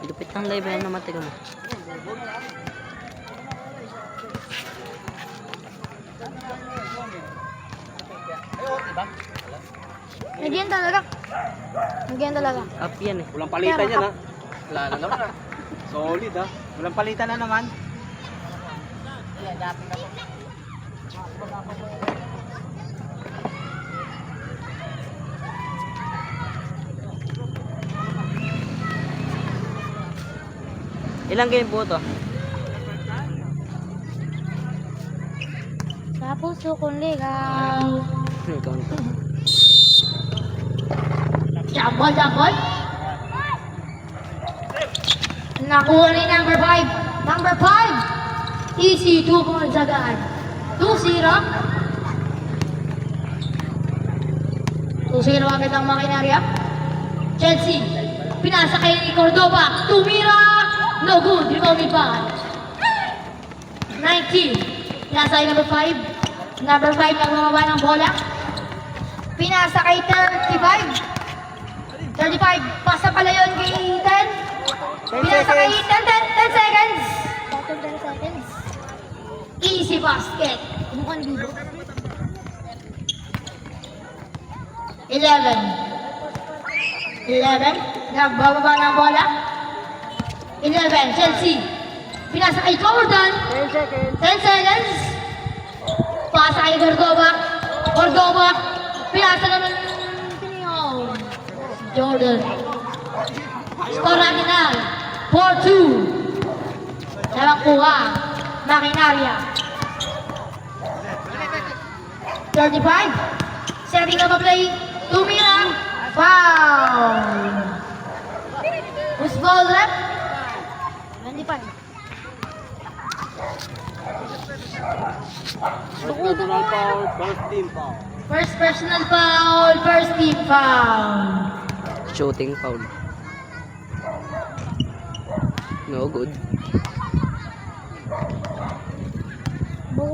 Lupit ng live yan naman, tingnan mo. Nagyan talaga. Nagyan talaga. Up yan eh. Walang palitan yan ha. Wala na naman ha. Solid ha. Walang palitan na naman. Ilang game po ito? Sa puso kong ligaw. Jambol, jambol. Nakuha ni number 5. Number 5. Easy 2 points agad. 2-0. 2-0 agad ang makinarya. Chelsea. Pinasa kay ni Cordova. Tumira. No good. Rebounded by 19. Pinasa kay number 5. Number 5 nagbababa ng bola. Pinasa kay 35. 35. Pasa pala yun kay 10. Pinasa kay 10 seconds. 10 seconds. Easy basket. Mukhang libo. 11. Nagbababa ng bola. 11. Chelsea. Pinasa kay Gordon. 10 seconds. Pasa kay Cordova. Cordova. Pinasa naman. Jordan. Score natin na 4-2. Dalang kuha. Makinarya. 35. Setting up a play. Tumira. Foul. Who's ball left? 25. Personal foul, first team foul. First personal foul. First team foul. Shooting foul. No good.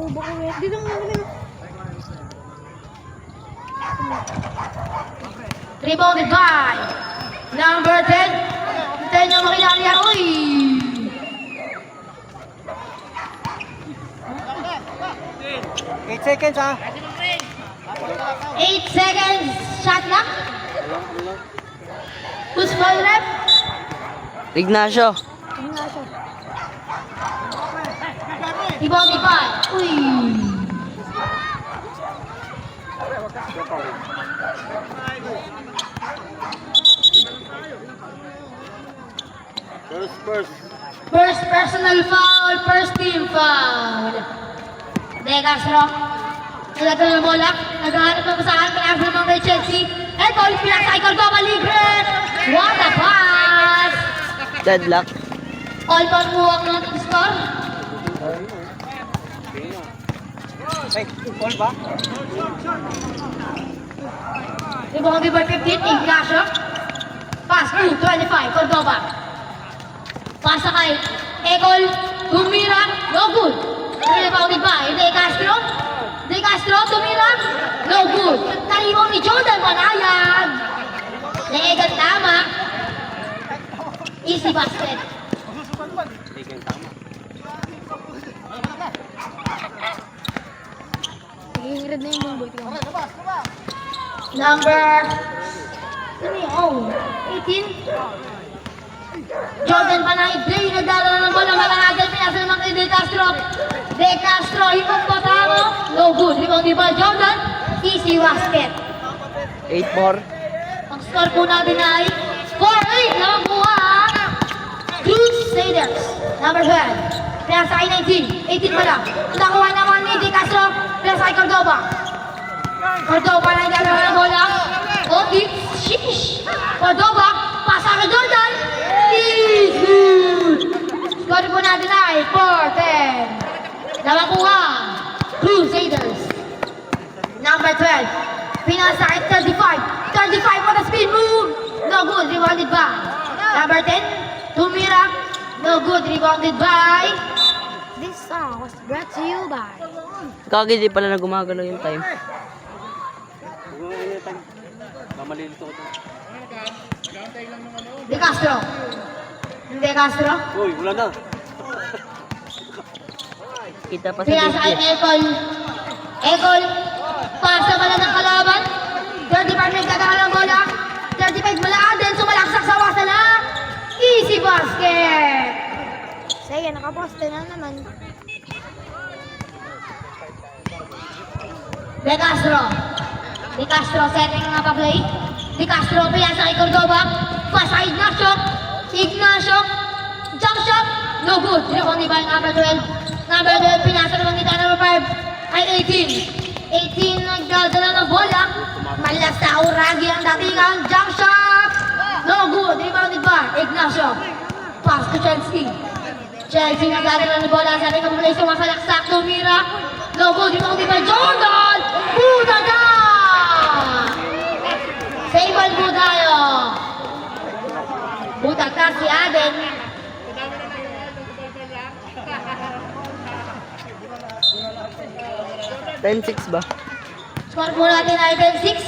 Bako, dito mo naman. Rebounded by number 10. 10 yung makinarya. Uy! 8 seconds ha. 8 seconds. Shot clock. Who's ball rep? Ignacio. Rebounded by. Uy! First personal foul, first team foul. De Castro. Nagagano ng bola. Naghahanap ng pasahan. Kaya naman kay Chelsea. And ball pinasa kay Cordova Libre. What a pass! Deadlock. All ball muwag ng score. Hey, all ba? Rebounded by 15. Ignacio. Pass to 25. Cordova. Pasa kay Egol. Tumira. No good. Rebounded by De Castro. De Castro. Tumira. No good. Nalibong ni Jordan. Manayag. De Egol tama. Easy basket. Naging-red na yung bungboy. Number 18. Jordan Panay, play, nagdala na ng bola, malangagad, pinasa naman kay De Castro. De Castro, hipong patalo, no good. Rebound di ba, Jordan? Easy basket. 8-4. Ang score po natin ay 4-8 na makuha. Crusaders, number 12. Pinasa kay 19, 18 pa lang. Nakuha naman ni De Castro, pinasa kay Cordova. Cordova, nagdala na ng bola. Oh, deep, sheesh. Cordova, pasa kay Jordan. Easy! Score po natin ay 4-10. Namakuha. Crusaders. Number 12. Pinasa kay 35. 35 for the spin move. No good. Rebounded by. Number 10. Tumira. No good. Rebounded by. This song was brought to you by. Kagi di pala na gumagalaw yung time. Mamalilito ko ito. De Castro. De Castro. Uy, wala na. Kita pa sa Pinasa kay video. Ekol. Ekol. Pasa pala ng kalaban. 35 nagkakaroon ng bola. 35 malaan din. Sumalaksak sa wasa na. Easy basket. Sige, nakaposte na naman. De Castro. De Castro setting nga pa-play. De Castro pinasa kay Cordoba. Pasa kay Ignacio. Ignacio. Jump shot. No good. Rebound ni Bal number 12. Number 12 pinasa naman kita number 5. Ay 18. 18 nagdadala ng bola. Malas na Uragi ang datingan. Jump shot. No good. Rebounded by Ignacio. Pass to Chelsea. Chelsea nagdadala ng bola. Sabi ko mula sumasalaksak. Tumira. No good. Rebounded by Jordan. Budaga! Save ball po tayo. Budaga si Aden. Time 6 ba? Score po natin ay 10-6.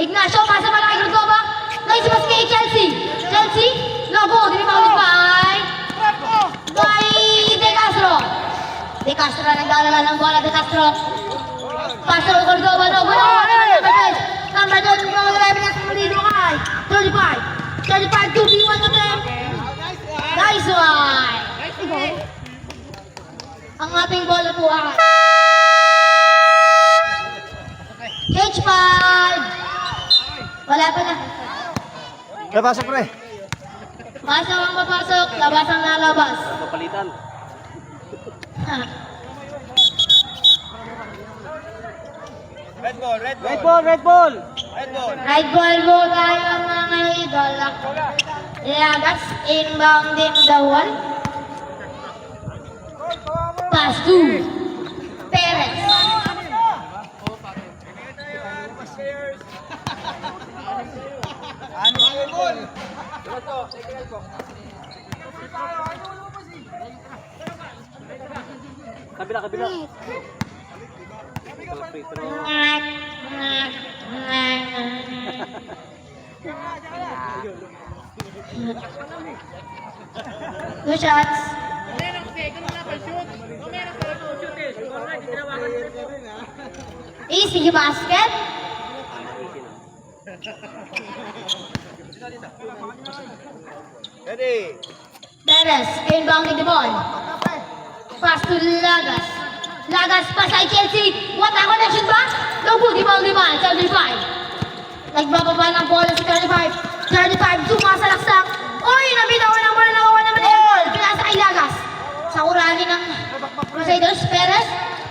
Ignacio, pasa pala kay Cordoba. Nice pass kay Chelsea. Chelsea, no good. Rebounded by De Castro. De Castro na nagdadala ng bola. De Castro. Pasa kay Cordoba. No good. Number 12, number 11 na sumunod kay 35. 35, 2v1 to them. Nice one. Ang ating bola po ay H5. Wala pa na. Napasok pre. Pasok ang papasok, labas ang lalabas. Papalitan. Red ball, red ball. Red ball, red ball. Red ball. Right ball mo tayo mga idol. Lagas inbounding the wall. Pass to Perez. Kabila, kabila. Two shots. Easy basket. Ready. Perez inbounding the ball. Pass to Lagas. Lagas pass kay Chelsea. What a connection ba? No good. Inbounding ba? 35. Nagbababa ng bola si 35. 35. Sumasalaksak. Uy! Nabitawan ng bola. Nakawa naman ng ball. Pinasa kay Lagas. Sa urali ng Crusaders. Perez.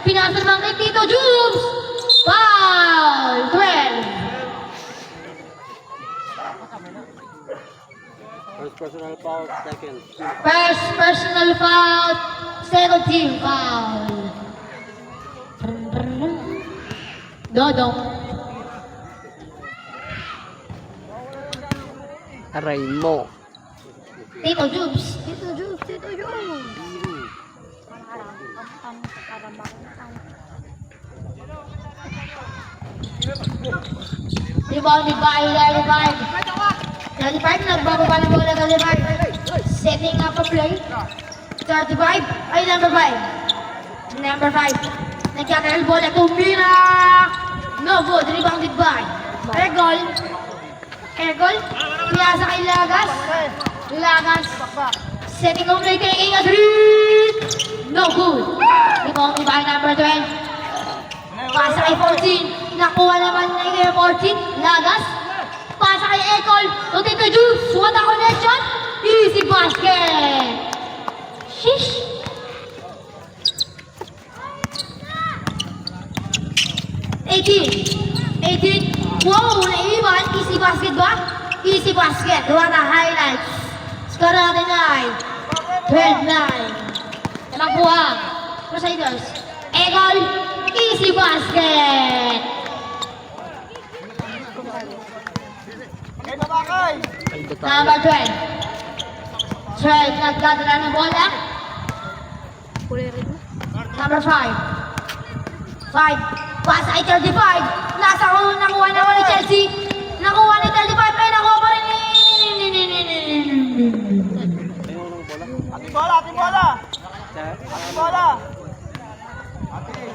Pinasa naman kay Tito Jubes. Foul. 12. First personal foul, second. First personal foul, second team foul. Dodong. Aray mo. Tito Jubes. Tito Jubes, Tito Jubes. Rebounded by 35. 35, nagbababa ng bola 35. Setting up a play. 35, ay number 5. Number 5. Nagkakaroon bola, tumira. No good, rebounded by Ergol. Ergol, piyasa kay Lagas. Lagas. Setting up play, taking a 3. No good. Rebounded by number 12. Pasa kay 14. Nakuha naman kay 14. Lagas. Pasa kay Ekol. Tito Juice. What a connection. Easy basket. Shish. Eighteen. Wow, naiwan. Easy basket ba? Easy basket. What a highlights. Score natin ay 12-9. Nakuha. Crusaders. Ekol. Easy basket. Number 12. 12, nagdadala ng bola. Number 5. 5. Pass ay 35. Nakuha naman ni Chelsea. Nakuha ni 35. Ay, nakuha pa rin ni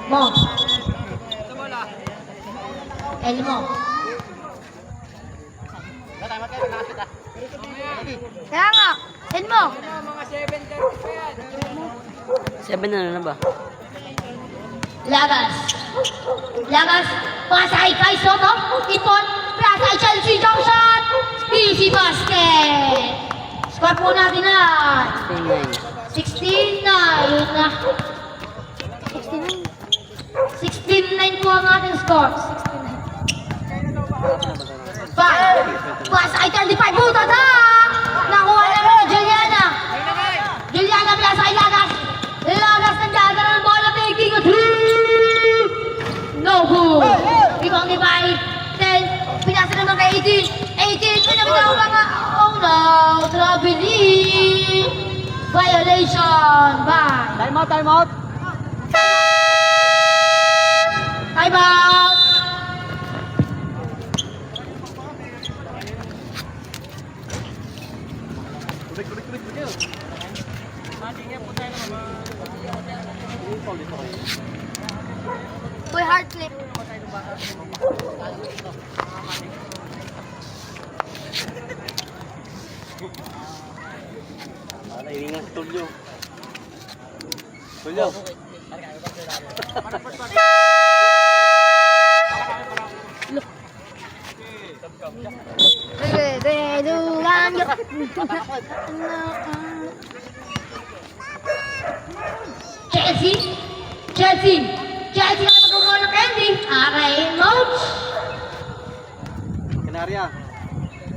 Mo. Elmo. Kaya nga, send mo. 7 na ba? Lagas. Lagas. Pasay kay Soto. Ipon. Pasay Chelsea. Jump shot. Easy basket. Score po natin na 9. 69. 16-9 po ang ating score. 5. Pasay 35. Buta na. Nakuha namin ni Juliana. Juliana Plaza kay Lagas. Lagas nagdadala ng bola. Taking a 3. No good. Rebound ni Pai. 10. Pinasa naman kay 18. 18. Pinabitaw mga. Oh no. Traveling. Violation. Bye. Time out, time out. Time out. Boy, hard clip. Naiingan si Tulio. Tulio. Redulan. Chelsea. Chelsea. Chelsea na pagkukuha ng candy. Aray, Moch. Kanarya.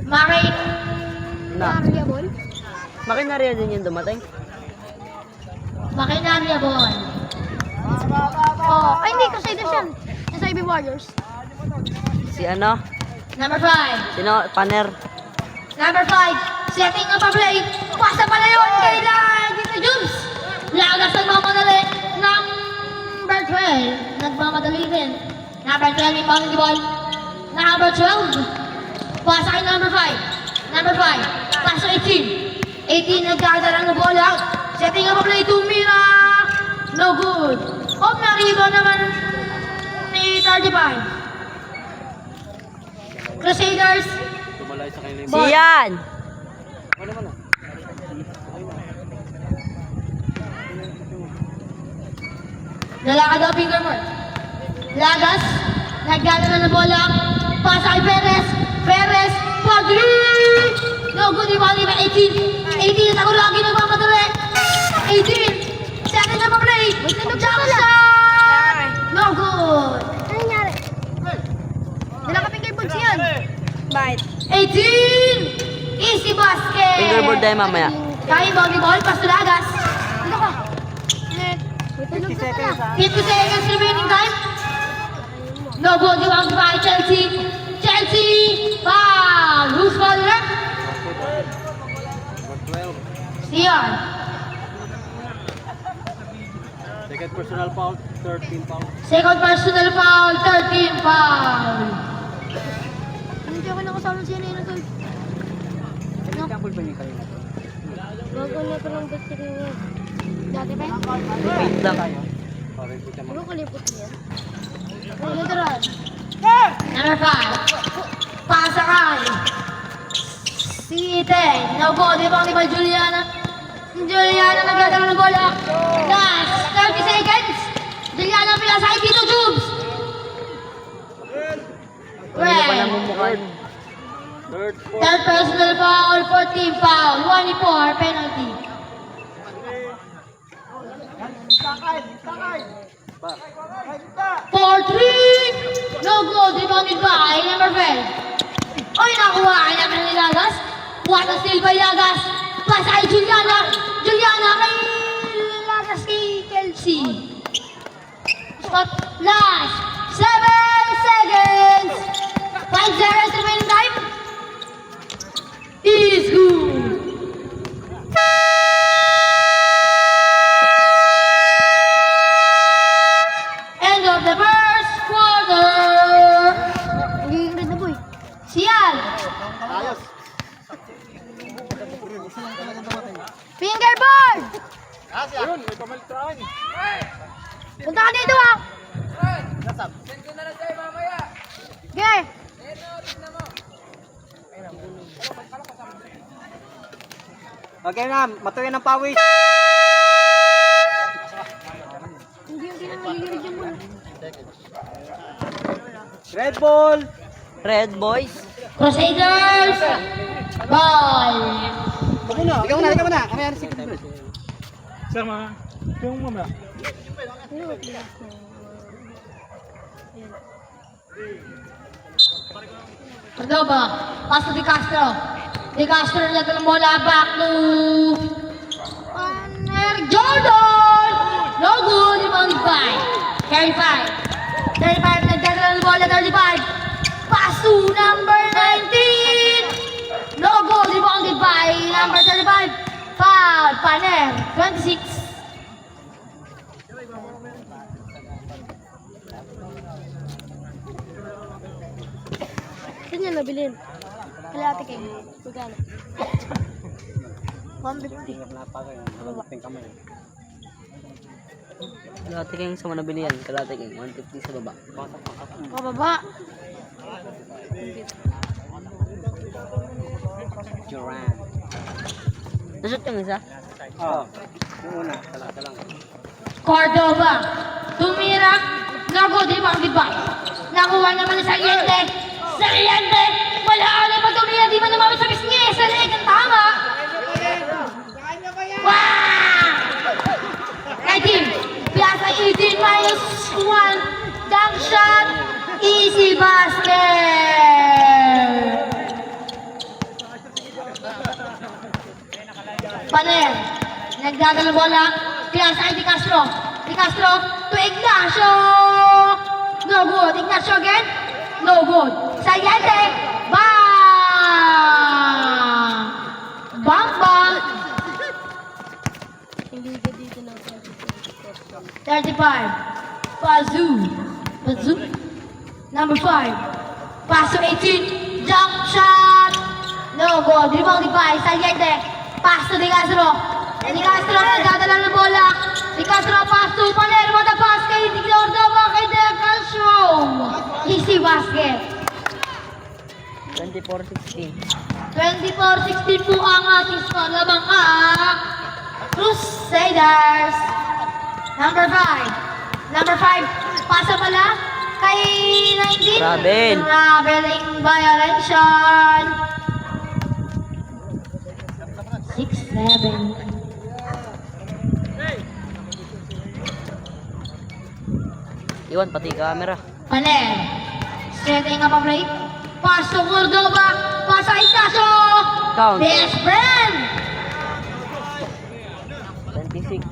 Maray. Maria ball. Makinarya din yung dumating. Makinarya ball. Oh, ay hindi kasi ito siya. Nasa IB Warriors. Si ano? Number 5. Sino? Paner. Number 5. Setting up a play. Pasa pala yun. Kailan. Dito Jubes. Lagas nagmamadali. Number 12. Nagmamadali rin. Number 12 may boundary ball. Number 12. Pasa kay number 5. Number 5. Pasa 18. 18 nagdadala ng bola. Setting up a play to Mira. No good. Off na rebound naman ni 35. Crusaders. Tumalay sa kanila yung Siyan! Ano naman ah? Lalakad daw fingerboard. Lagas. Nagdadala ng bola. Pasa kay Perez. Perez. Padri. No good. Ibali na 18. 18 at ako lagi nagmamadali. 18. Second na pa-play. Jump shot. No good. Ano nangyari? Dala ka fingerboard siyan. Bite. 18. Easy basket. Fingerboard tayo mamaya. Kaya volleyball. Pas to Lagas. Dito ka. Net. May tulog ka pala. 50 seconds remaining time. No good. Rebound by Chelsea. Chelsea. Foul. Who's foul left? Number 12. Sian. Second personal foul, 13 foul. Second personal foul, 13 foul. Hindi ako nakasama siya na yun. Example ba yung kanina? Bago na pa ng battery niya. Dati pa yun? Wait lang. Para hindi ka Ano kalipot niya? Literal. Number 5. Pasakay. Siten. No good. Ibang ni Juliana. Juliana nagdadala ng bola. Last 30 seconds. Juliana pinasakay dito, Jubes. Ano pa Red. namumukhaan? Third, fourth. Third personal foul, 14 foul, 1-4 penalty. Back. 4-3. No good. Rebounded by number 12. Oy, nakuha kay naman ni Lagas. What a steal by Lagas. Pass kay Juliana. Juliana kay Lagas kay Chelsea. Spot last. 7 seconds. 5 seconds remaining time. Is good. End of the first quarter. Nagiging red na boy. Sial. Ayos. Fingerboard! Ayun, may pamalit sa akin. Punta ka dito ah! Okay! Okay na, matuloy ng pawis. Hindi na magigilid yung muna. Red ball. Red boys. Crusaders! Ball! Ikaw na. Ano yan? Sama. Yung mama. Cordoba, pass to De Castro. De Castro na ng bola back to Panner Jordan! No good, rebound by 35. 35, nagdadala ng bola, 35. Pass to number 19. No good, rebounded by number 35. Foul, Panner, 26. Saan niya nabilin? Kalahati kayo. Magkano? 150. Kalahati kayong sa manabili yan. Kalahati kayong 150 sa baba. Pababa. Joran. Nashoot yung isa? Oo. Yung una, talata lang. Cordoba, tumira, nago, di ba ang diba? Nakuha naman ni Saliente. Saliente, wala pa tumira, di ba naman sa bisngi? Saliente, tama. Wow! 19, Piazza 18 minus 1, dunk shot, easy basket. Paner, nagdadala bola, Piazza ay De Castro. De Castro to Ignacio. No good. Ignacio again. No good. Sayete. Bang! Bang bang. Hindi ka dito ng 35. Pazoo. Pazoo. Number 5. Paso 18. Jump shot. No good. Rebounded by Sayete. Pass to De Castro. De Castro nagdadala ng bola. De Castro pass to Palermo. The pass kay Cordoba kay De Castro. Easy basket. 24-16. 24-16 po ang ating score. Labang Crusaders. Number 5. Number 5. Pasa pala kay 19. Rabel. Rabeling violation. 6-7. Iwan pati camera. Paner. Setting up a break. Pass to Cordoba. Pass sa Ignacio. Count. Best friend. 26.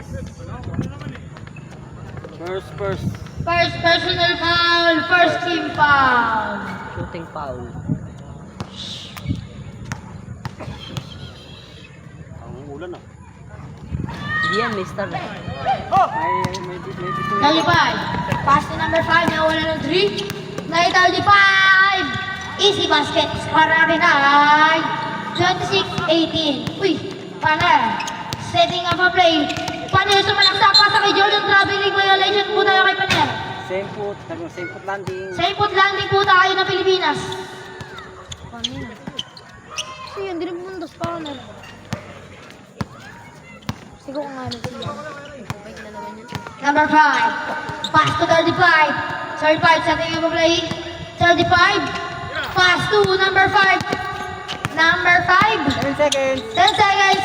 First. First personal foul. First team foul. Shooting foul. Ang ulan ah. Hindi yan, mister. May 35. Pass to number 5. Nawala ng 3. 35. Easy basket. Score natin ay 26-18. Uy, Paner. Setting up a play. Paner sumalaksak. Pasa kay Jordan. Traveling violation po tayo kay Paner. same foot landing. Same foot landing po tayo ng Pilipinas. kanina. Kasi yun, di na pumuntos pa ako na. Siguro kung nga siya. Bike na naman yun. Number 5. Pass to 35. 35. Setting up a play. 35. Pass to number 5. Number 5. 10 seconds. 10 seconds.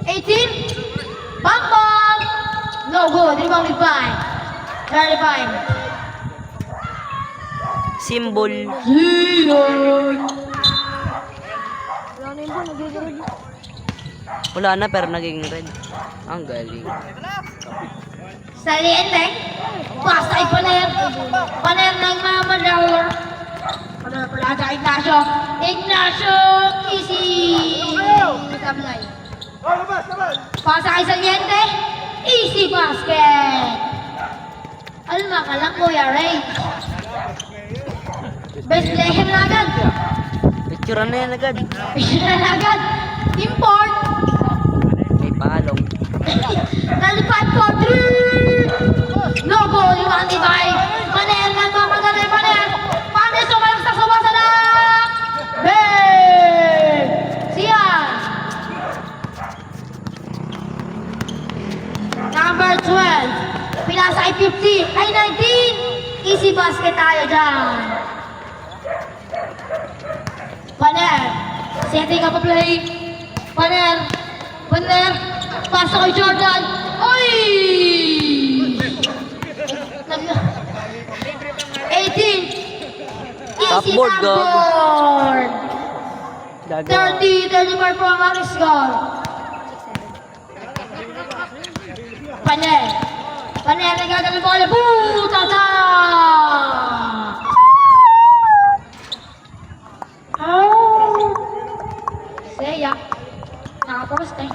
18. Bang bang. No good. Rebounded by 35. Symbol. Zero. Wala na yun po, nag-record yun. Wala na pero naging red. Ang galing. Saliente. Pass kay Paner. Paner ng Mamador. Paner pala sa Ignacio. Ignacio. Easy. Tablay. Pass kay Saliente. Easy basket. Alma ka lang, Kuya Ray. Best player na agad. Picture na yan agad. Picture na agad. Import. May palong. Easy basket tayo dyan. Paner. Setting up a play. Paner. Paner. Pasok kay Jordan. Oy! 18. Easy Topboard, topboard. Gagawa. 34 po ang aking score. Paner. Paner, nagagawin ng bola. Tata! Oh! Seya. Nakapagos tayo.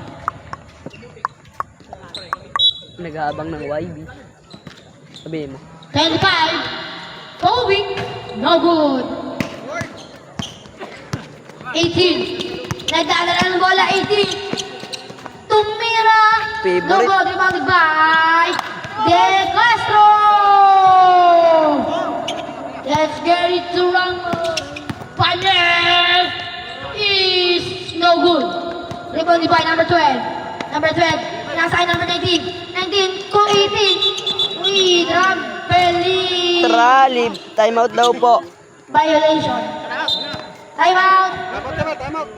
Nag-aabang ng YB. Sabihin mo. 25. Kobe. No good. 18. Nagdadala ng bola. 18. Tumira. Favorite. No good. Rebounded by De Castro. Let's get it to Ramos. Paner is no good. Rebounded by number 12. Number 12. Nasa number 19. 19 ko 18. Uy, Trampelin. Tralib. Timeout daw po. Violation. Time out. Time out.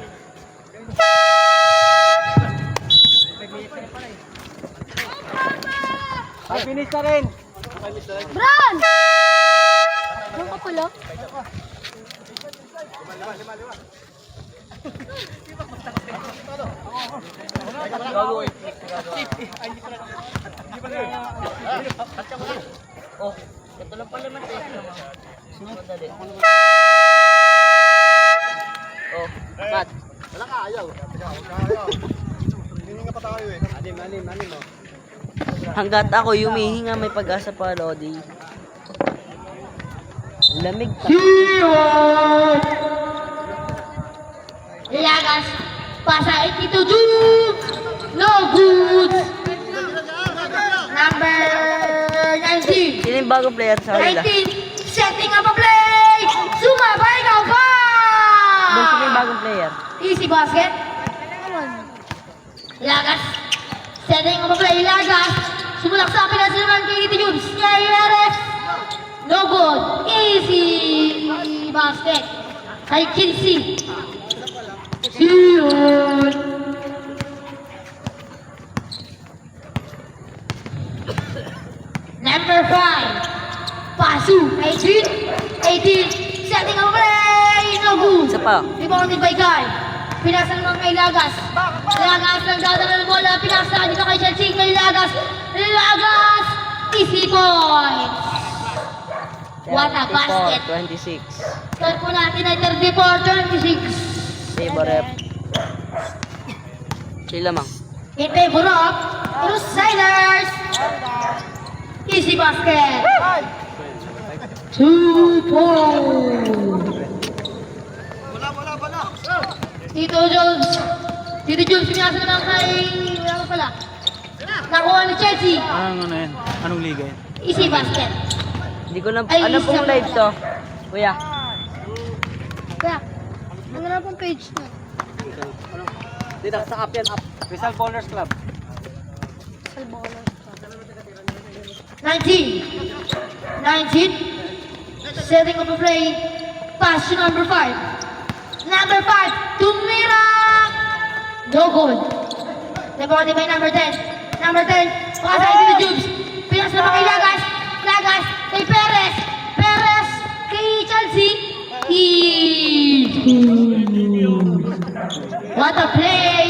Finish na rin. Bran! Ano ka pala? Oh, ito lang pala man tayo. Sunod na din. Oh, Pat. Wala ka, ayaw. Hindi nga pa tayo eh. Alim mo. Hanggat ako yumihinga may pag-asa pa, Lodi. Lamig pa. Lagas. Pasa 82 Jude. No good. Number 19. Sino yung bagong player sa kanila? 19. Setting up a play. Sumabay ka pa. Doon sino yung bagong player? Easy basket. Lagas. Setting up a play. Lagas. Sumulak sa akin na sila naman kay Tito Jude. Yayares. No good. Easy basket. Kay Kinsey. Yun. Number 5. Pasu. 18. Setting up a play. No good. Isa pa. Rebounded by Guy. Pinasa naman kay Lagas. Lagas nagdadala ng bola. Pinasa dito kay Chelsea. Kay Lagas. Lagas. Easy points. What a basket. 26. Score po natin ay 34-26. Favor rep. Sila mang. In favor of Crusaders. Easy basket. 2 points. Tito Jones. Tito Jones, pinasa naman kay... Wala ko pala. Nakuha ni Chelsea. Ano yan? Anong liga yan? Easy basket. Hindi ko na... Ay, Ano pong isa. live to? Kuya. Kaya, ano na pong page na? Dito, sa up yan, up. Rizal Bowlers Club. 19. Setting up a play. Pass to number 5. Number 5. Tumira. No good. Rebounded by number 10. Number 10. Pakasay dito Jubes. Pinas naman kay Lagas. Lagas. Kay Perez. Perez. Kay Chelsea. What a play.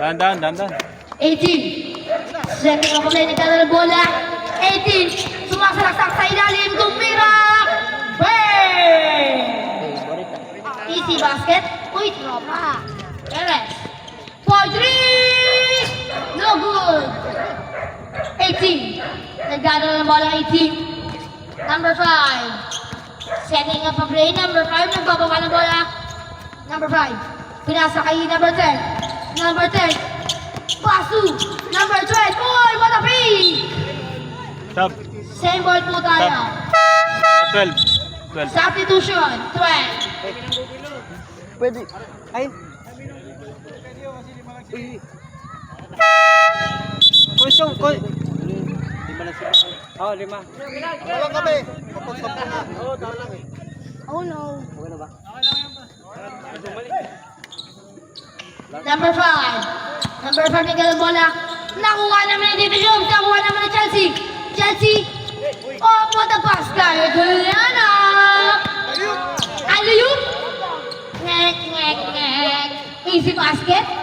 Dandan. 18. Setting up a play. Nagdala ng bola. 18. Sumasalaksak sa ilalim. Tumira. Bang! Favorite. Easy basket. Uy, tropa. Perez. For 3. No good. 18. Nagdala ng bola. 18. Number 5. Setting up a play. Number 5. Nagbababa ng bola. Number 5. Pinasa kay number 10. Number 10. Pasu. Number 12. Uy, what a pick! Tab. Same ball po tayo. 12. Substitution. 12. Pwede. Ay. Question. Di ba na siya? Oh, 5. Walang kami. Kapag sa na. Oo, tama lang eh. Oh no. Okay na ba? Number 5. Number 5 Miguel ang bola. Nakuha naman ng division. Nakuha naman ng Chelsea. Chelsea. Oh, what a pass kay Juliana. Alley-oop. Ngek, ngek, ngek. Easy basket.